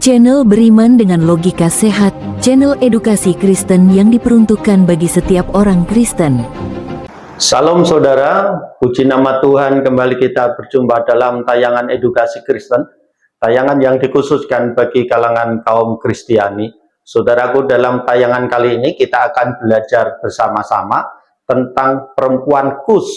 Channel beriman dengan logika sehat, channel edukasi Kristen yang diperuntukkan bagi setiap orang Kristen. Salam saudara, puji nama Tuhan, kembali kita berjumpa dalam tayangan edukasi Kristen, tayangan yang dikhususkan bagi kalangan kaum Kristiani. Saudaraku, dalam tayangan kali ini kita akan belajar bersama-sama tentang perempuan Kus,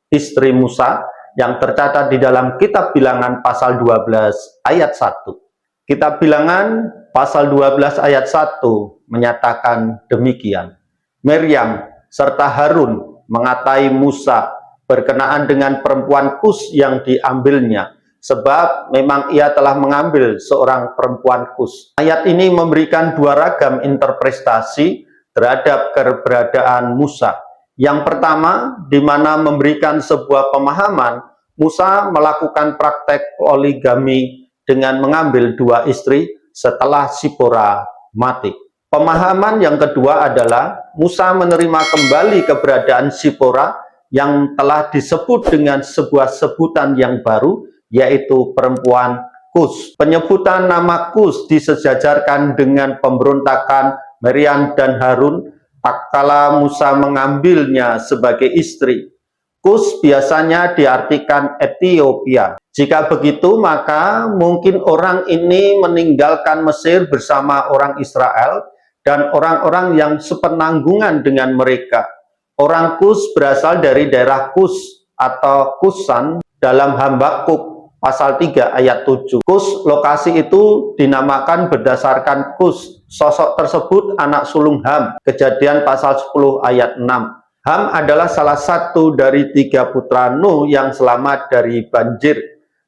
istri Musa, yang tercatat di dalam kitab Bilangan pasal 12 ayat 1. Kitab Bilangan pasal 12 ayat 1 menyatakan demikian. Miriam serta Harun mengatai Musa berkenaan dengan perempuan Kus yang diambilnya, sebab memang ia telah mengambil seorang perempuan Kus. Ayat ini memberikan dua ragam interpretasi terhadap keberadaan Musa. Yang pertama, di mana memberikan sebuah pemahaman Musa melakukan praktek poligami dengan mengambil dua istri setelah Sipora mati. Pemahaman yang kedua adalah Musa menerima kembali keberadaan Sipora yang telah disebut dengan sebuah sebutan yang baru, yaitu perempuan Kus. Penyebutan nama Kus disejajarkan dengan pemberontakan Miriam dan Harun tatkala Musa mengambilnya sebagai istri. Kus biasanya diartikan Ethiopia. Jika begitu, maka mungkin orang ini meninggalkan Mesir bersama orang Israel dan orang-orang yang sepenanggungan dengan mereka. Orang Kus berasal dari daerah Kus atau Kusan dalam Habakuk pasal 3 ayat 7. Kus, lokasi itu dinamakan berdasarkan Kus. Sosok tersebut anak sulung Ham, Kejadian pasal 10 ayat 6. Ham adalah salah satu dari 3 putra Nuh yang selamat dari banjir.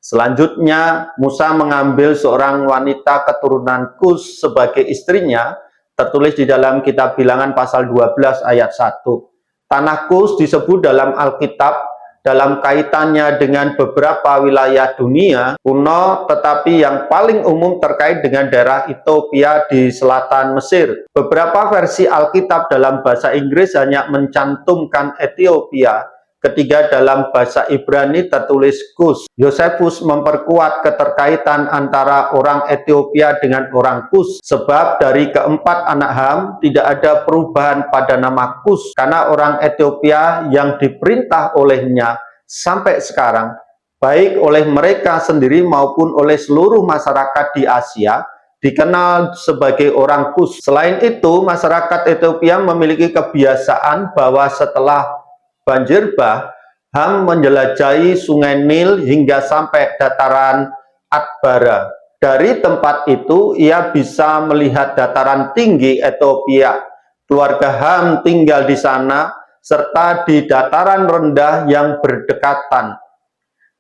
Selanjutnya, Musa mengambil seorang wanita keturunan Kus sebagai istrinya, tertulis di dalam kitab Bilangan pasal 12 ayat 1. Tanah Kus disebut dalam Alkitab dalam kaitannya dengan beberapa wilayah dunia kuno, tetapi yang paling umum terkait dengan daerah Ethiopia di selatan Mesir. Beberapa versi Alkitab dalam bahasa Inggris hanya mencantumkan Ethiopia, ketiga dalam bahasa Ibrani tertulis Kus. Yosefus memperkuat keterkaitan antara orang Ethiopia dengan orang Kus, sebab dari keempat anak Ham tidak ada perubahan pada nama Kus, karena orang Ethiopia yang diperintah olehnya sampai sekarang, baik oleh mereka sendiri maupun oleh seluruh masyarakat di Asia, dikenal sebagai orang Kus. Selain itu, masyarakat Ethiopia memiliki kebiasaan bahwa setelah banjir bah, Ham menjelajahi sungai Nil hingga sampai dataran Atbara. Dari tempat itu, ia bisa melihat dataran tinggi Ethiopia. Keluarga Ham tinggal di sana, serta di dataran rendah yang berdekatan.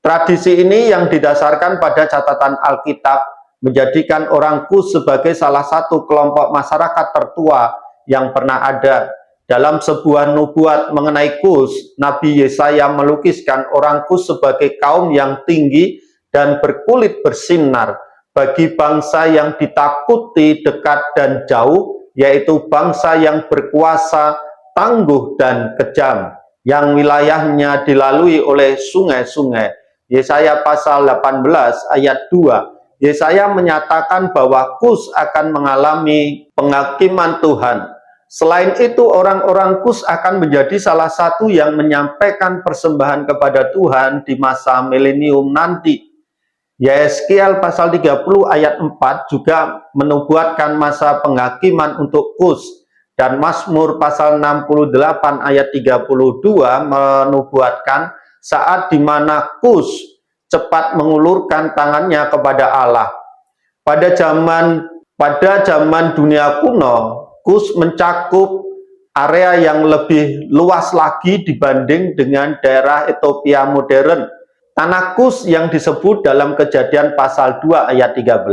Tradisi ini yang didasarkan pada catatan Alkitab menjadikan orang Kus sebagai salah satu kelompok masyarakat tertua yang pernah ada. Dalam sebuah nubuat mengenai Kus, Nabi Yesaya melukiskan orang Kus sebagai kaum yang tinggi dan berkulit bersinar bagi bangsa yang ditakuti dekat dan jauh, yaitu bangsa yang berkuasa, tangguh dan kejam, yang wilayahnya dilalui oleh sungai-sungai. Yesaya pasal 18 ayat 2. Yesaya menyatakan bahwa Kus akan mengalami penghakiman Tuhan. Selain itu, orang-orang Kus akan menjadi salah satu yang menyampaikan persembahan kepada Tuhan di masa milenium nanti. Yeskiel pasal 30 ayat 4 juga menubuatkan masa penghakiman untuk Kus. Dan Mazmur pasal 68 ayat 32 menubuatkan saat di mana Kus cepat mengulurkan tangannya kepada Allah. Pada zaman dunia kuno, Kus mencakup area yang lebih luas lagi dibanding dengan daerah Ethiopia modern. Tanah Kus yang disebut dalam Kejadian pasal 2 ayat 13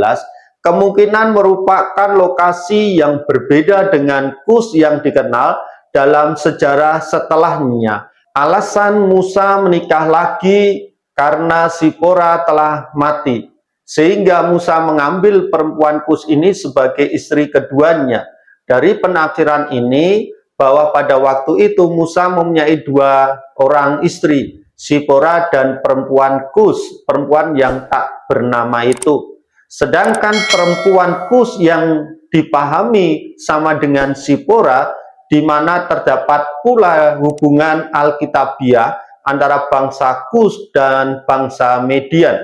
kemungkinan merupakan lokasi yang berbeda dengan Kus yang dikenal dalam sejarah setelahnya. Alasan Musa menikah lagi karena Sipora telah mati, sehingga Musa mengambil perempuan Kus ini sebagai istri keduanya. Dari penafsiran ini, bahwa pada waktu itu Musa mempunyai 2 orang istri, Sipora dan perempuan Kus, perempuan yang tak bernama itu. Sedangkan perempuan Kus yang dipahami sama dengan Sipora, di mana terdapat pula hubungan Alkitabiah antara bangsa Kus dan bangsa Median.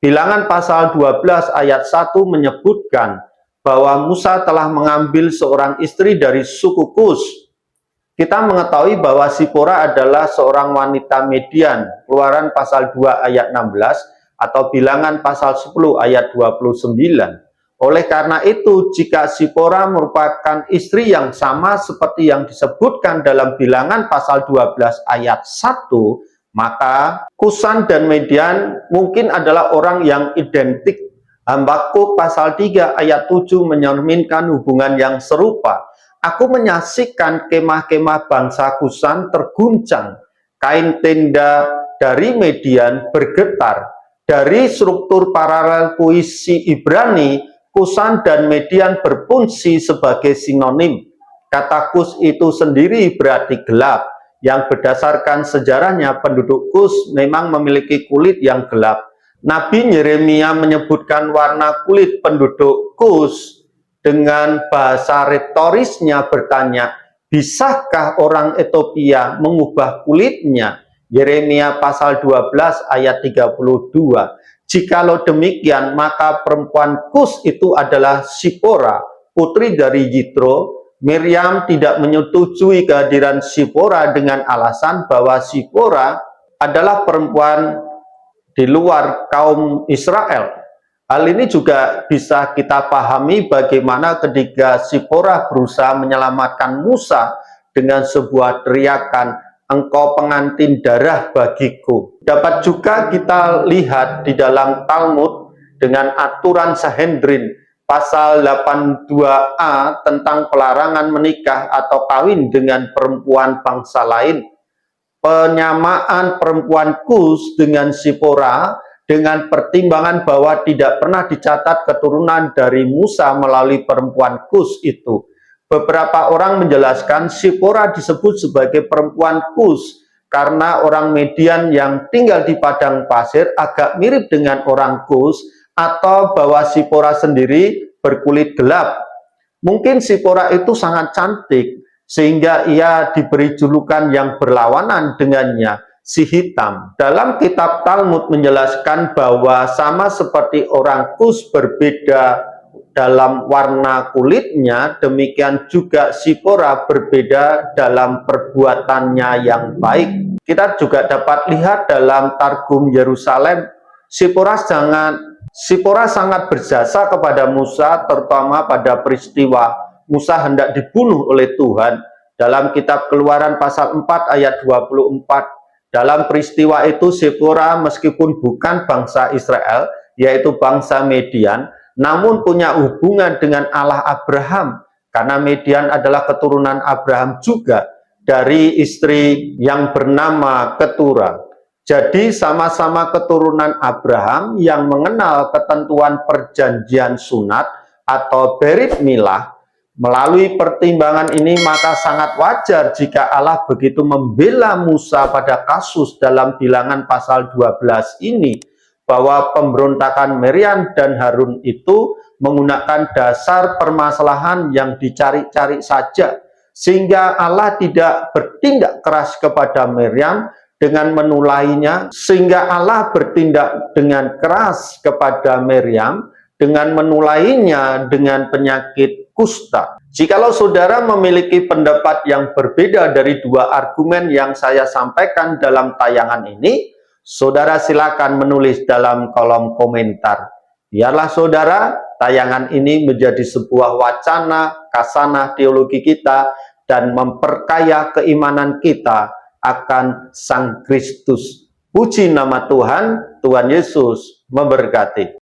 Bilangan pasal 12 ayat 1 menyebutkan bahwa Musa telah mengambil seorang istri dari suku Kus. Kita mengetahui bahwa Sipora adalah seorang wanita Median, Keluaran pasal 2 ayat 16, atau Bilangan pasal 10 ayat 29. Oleh karena itu, jika Sipora merupakan istri yang sama seperti yang disebutkan dalam Bilangan pasal 12 ayat 1, maka Kusan dan Median mungkin adalah orang yang identik. Habakuk pasal 3 ayat 7 mencerminkan hubungan yang serupa. Aku menyaksikan kemah-kemah bangsa Kusan terguncang, kain tenda dari Median bergetar. Dari struktur paralel puisi Ibrani, Kusan dan Median berfungsi sebagai sinonim. Kata Kus itu sendiri berarti gelap, yang berdasarkan sejarahnya penduduk Kus memang memiliki kulit yang gelap. Nabi Yeremia menyebutkan warna kulit penduduk Kus dengan bahasa retorisnya bertanya, bisakah orang Ethiopia mengubah kulitnya? Yeremia pasal 12 ayat 32. Jikalau demikian, maka perempuan Kus itu adalah Sipora, putri dari Yitro. Miriam tidak menyetujui kehadiran Sipora dengan alasan bahwa Sipora adalah perempuan di luar kaum Israel. Hal ini juga bisa kita pahami bagaimana ketika Sipora berusaha menyelamatkan Musa dengan sebuah teriakan, engkau pengantin darah bagiku. Dapat juga kita lihat di dalam Talmud dengan aturan Sanhedrin pasal 82a tentang pelarangan menikah atau kawin dengan perempuan bangsa lain. Penyamaan perempuan Kus dengan Sipora dengan pertimbangan bahwa tidak pernah dicatat keturunan dari Musa melalui perempuan Kus itu. Beberapa orang menjelaskan Sipora disebut sebagai perempuan Kus karena orang Median yang tinggal di padang pasir agak mirip dengan orang Kus, atau bahwa Sipora sendiri berkulit gelap. Mungkin Sipora itu sangat cantik sehingga ia diberi julukan yang berlawanan dengannya, si hitam. Dalam kitab Talmud menjelaskan bahwa sama seperti orang Kus berbeda dalam warna kulitnya, demikian juga Sipora berbeda dalam perbuatannya yang baik. Kita juga dapat lihat dalam Targum Yerusalem, Sipora sangat berjasa kepada Musa, terutama pada peristiwa Musa hendak dibunuh oleh Tuhan. Dalam kitab Keluaran pasal 4 ayat 24, dalam peristiwa itu Sipora meskipun bukan bangsa Israel, yaitu bangsa Median, namun punya hubungan dengan Allah Abraham, karena Median adalah keturunan Abraham juga dari istri yang bernama Ketura. Jadi sama-sama keturunan Abraham yang mengenal ketentuan perjanjian sunat atau berit milah. Melalui pertimbangan ini maka sangat wajar jika Allah begitu membela Musa pada kasus dalam Bilangan pasal 12 ini, bahwa pemberontakan Miriam dan Harun itu menggunakan dasar permasalahan yang dicari-cari saja, sehingga Allah tidak bertindak keras kepada Miriam dengan menulainya, sehingga Allah bertindak dengan keras kepada Miriam dengan menulainya dengan penyakit kusta. Jikalau saudara memiliki pendapat yang berbeda dari dua argumen yang saya sampaikan dalam tayangan ini, saudara silakan menulis dalam kolom komentar. Biarlah saudara, tayangan ini menjadi sebuah wacana, kasanah teologi kita, dan memperkaya keimanan kita akan Sang Kristus. Puji nama Tuhan, Tuhan Yesus memberkati.